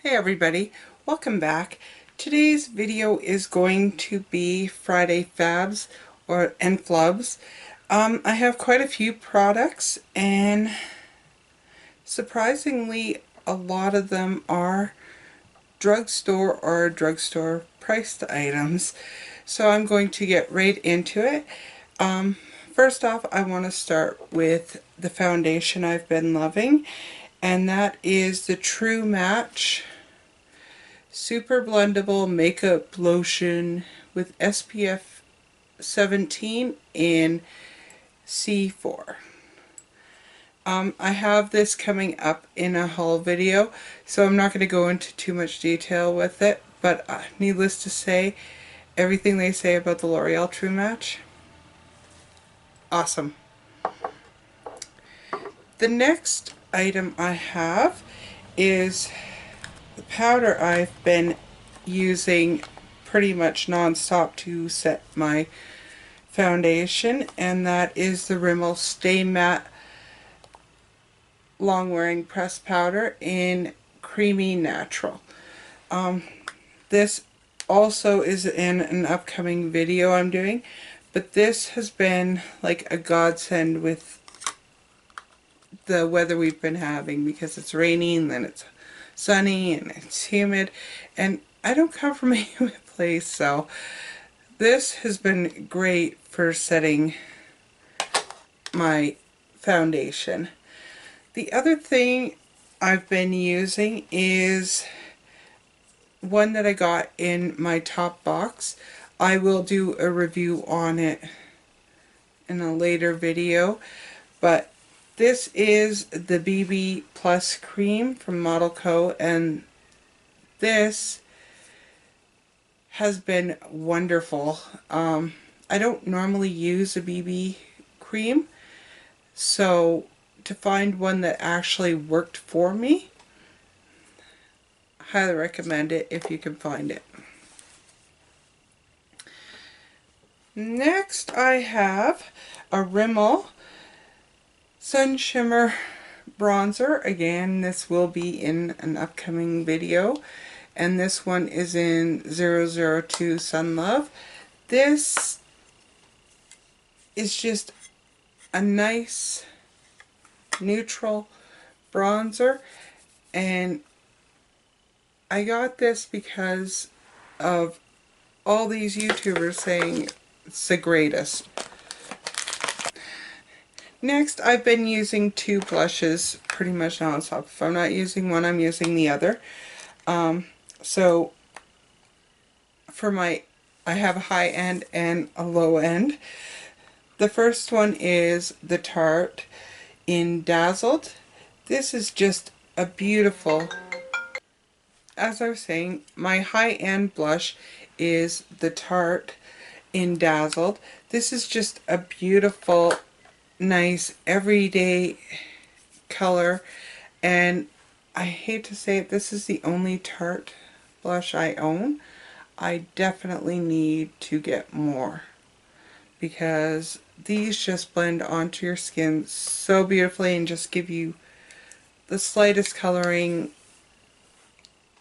Hey everybody, welcome back. Today's video is going to be Friday Fabs and Flubs. I have quite a few products and surprisingly a lot of them are drugstore or drugstore priced items. So I'm going to get right into it. First off, I want to start with the foundation I've been loving, and that is the True Match Super Blendable Makeup Lotion with SPF 17 in C4. I have this coming up in a haul video, so I'm not going to go into too much detail with it, but needless to say, everything they say about the L'Oreal True Match, awesome. The next item I have is the powder I've been using pretty much non-stop to set my foundation, and that is the Rimmel Stay Matte Long Wearing Pressed Powder in Creamy Natural. This also is in an upcoming video I'm doing, but this has been like a godsend with the weather we've been having, because it's raining, then it's sunny, and it's humid, and I don't come from a humid place, so this has been great for setting my foundation. The other thing I've been using is one that I got in my top box. I will do a review on it in a later video, but this is the BB Plus Cream from Model Co, and this has been wonderful. I don't normally use a BB cream, so to find one that actually worked for me, highly recommend it if you can find it. Next I have a Rimmel Sun Shimmer Bronzer. Again, this will be in an upcoming video, and this one is in 002 Sun Love. This is just a nice neutral bronzer, and I got this because of all these YouTubers saying it's the greatest. Next, I've been using two blushes pretty much non-stop. If I'm not using one, I'm using the other. So for I have a high end and a low end. The first one is the Tarte in Dazzled. This is just a beautiful, as I was saying, my high-end blush is the Tarte in Dazzled. This is just a beautiful, nice, everyday color, and I hate to say it, this is the only Tarte blush I own. I definitely need to get more, because these just blend onto your skin so beautifully and just give you the slightest coloring.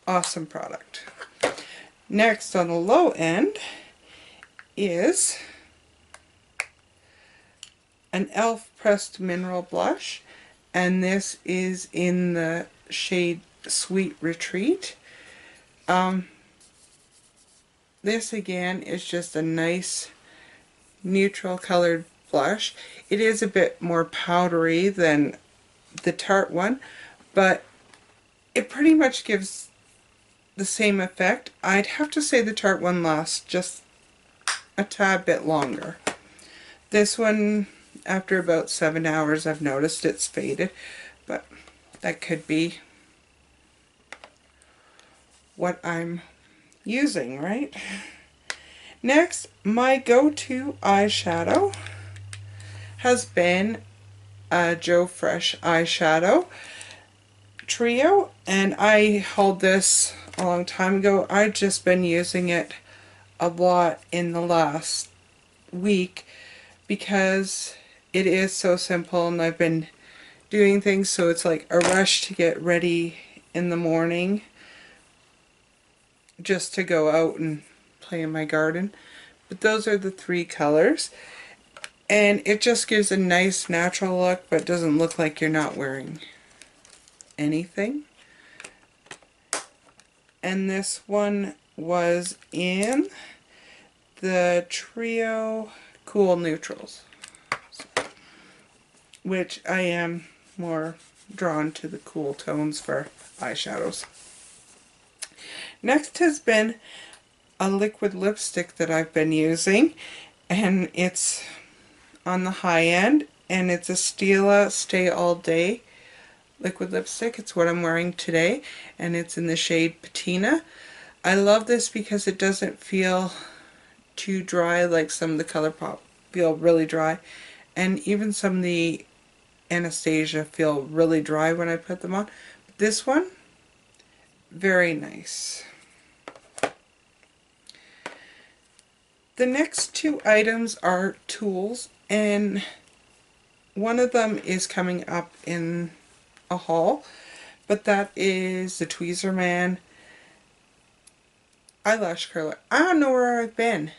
Awesome product. Next on the low end is an e.l.f. Pressed Mineral Blush, and this is in the shade Sweet Retreat. This again is just a nice neutral colored blush. It is a bit more powdery than the Tarte one, but it pretty much gives the same effect. I'd have to say the Tarte one lasts just a tad bit longer. This one, after about 7 hours, I've noticed it's faded, but that could be what I'm using, right? Next, my go-to eyeshadow has been a Joe Fresh eyeshadow trio, and I hauled this a long time ago. I've just been using it a lot in the last week because it is so simple, and I've been doing things so it's like a rush to get ready in the morning just to go out and play in my garden. But those are the three colors. And it just gives a nice natural look, but doesn't look like you're not wearing anything. And this one was in the Trio Cool Neutrals, which I am more drawn to the cool tones for eyeshadows. Next has been a liquid lipstick that I've been using, and it's on the high end, and it's a Stila Stay All Day liquid lipstick. It's what I'm wearing today, and it's in the shade Patina. I love this because it doesn't feel too dry like some of the ColourPop feel really dry, and even some of the Anastasia feel really dry when I put them on. But this one, very nice. The next two items are tools, and one of them is coming up in a haul, but that is the Tweezerman eyelash curler. I don't know where I've been.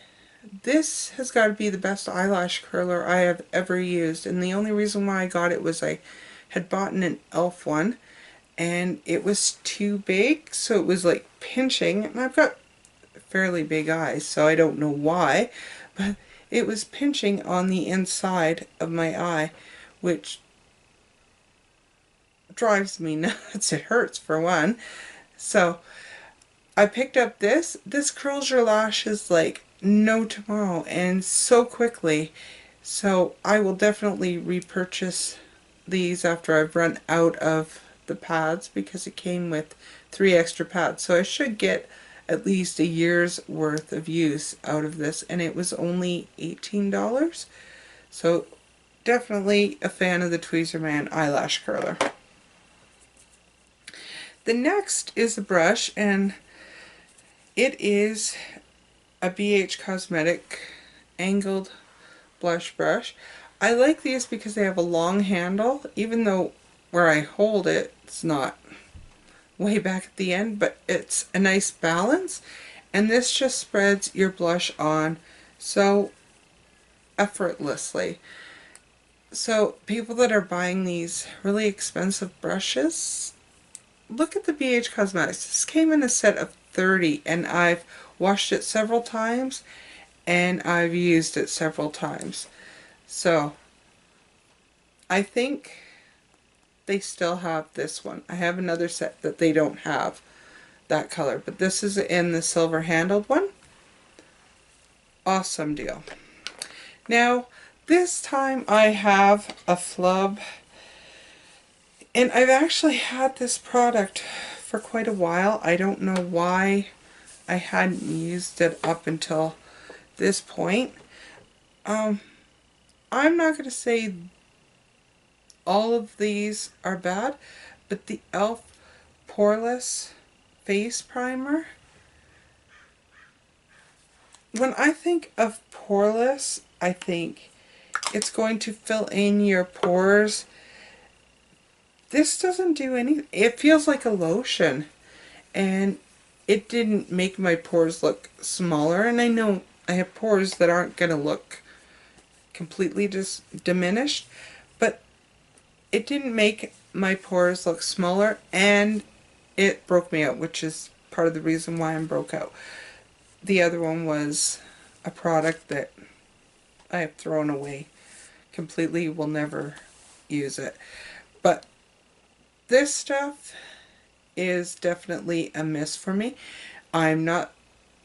This has got to be the best eyelash curler I have ever used, and the only reason why I got it was I had bought an e.l.f. one, and it was too big, so it was like pinching, and I've got fairly big eyes, so I don't know why, but it was pinching on the inside of my eye, which drives me nuts. It hurts for one. So I picked up this. This curls your lashes like no tomorrow and so quickly. So I will definitely repurchase these after I've run out of the pads, because it came with 3 extra pads. So I should get at least a year's worth of use out of this, and it was only $18. So definitely a fan of the Tweezerman eyelash curler. The next is a brush, and it is a BH Cosmetic angled blush brush. I like these because they have a long handle, even though where I hold it, it's not way back at the end, but it's a nice balance, and this just spreads your blush on so effortlessly. So people that are buying these really expensive brushes, look at the BH Cosmetics. This came in a set of 30, and I've washed it several times and I've used it several times. So I think they still have this one. I have another set that they don't have that color, but this is in the silver handled one. Awesome deal. Now this time I have a Flub, and I've actually had this product for quite a while. I don't know why I hadn't used it up until this point. I'm not going to say all of these are bad, but the e.l.f. Poreless Face Primer, when I think of poreless, I think it's going to fill in your pores. This doesn't do anything. It feels like a lotion, and it didn't make my pores look smaller, and I know I have pores that aren't going to look completely diminished, but it didn't make my pores look smaller, and it broke me out, which is part of the reason why I'm broke out. The other one was a product that I have thrown away completely, will never use it. But this stuff is definitely a miss for me. I'm not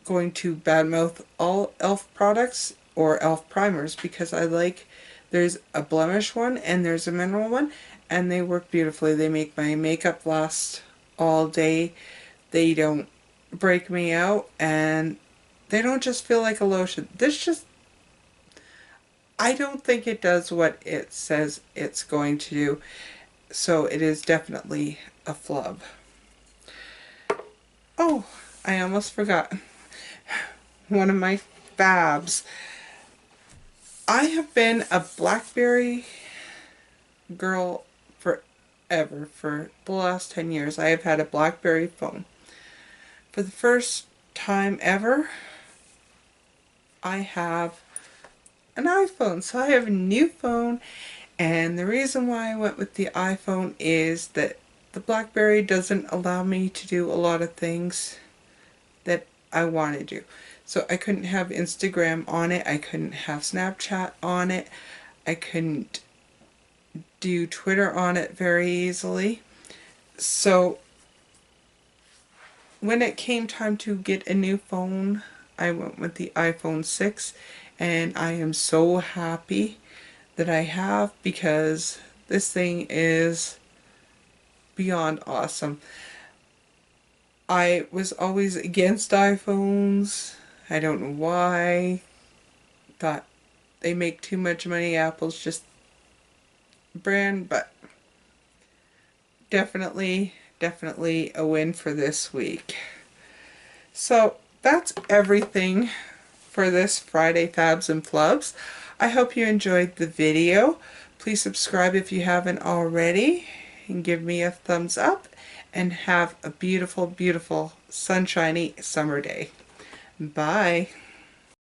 going to badmouth all e.l.f. products or e.l.f. primers, because I like, there's a blemish one and there's a mineral one, and they work beautifully. They make my makeup last all day. They don't break me out, and they don't just feel like a lotion. This just, I don't think it does what it says it's going to do. So it is definitely a flub. Oh, I almost forgot. One of my Fabs. I have been a BlackBerry girl forever. For the last 10 years, I have had a BlackBerry phone. For the first time ever, I have an iPhone. So I have a new phone, and the reason why I went with the iPhone is that the BlackBerry doesn't allow me to do a lot of things that I want to do. So I couldn't have Instagram on it, I couldn't have Snapchat on it, I couldn't do Twitter on it very easily. So when it came time to get a new phone, I went with the iPhone 6, and I am so happy that I have, because this thing is beyond awesome. I was always against iPhones. I don't know why. Thought they make too much money. Apple's just brand, but definitely a win for this week. So that's everything for this Friday Fabs and Flubs. I hope you enjoyed the video. Please subscribe if you haven't already, and give me a thumbs up, and have a beautiful, beautiful sunshiny summer day. Bye.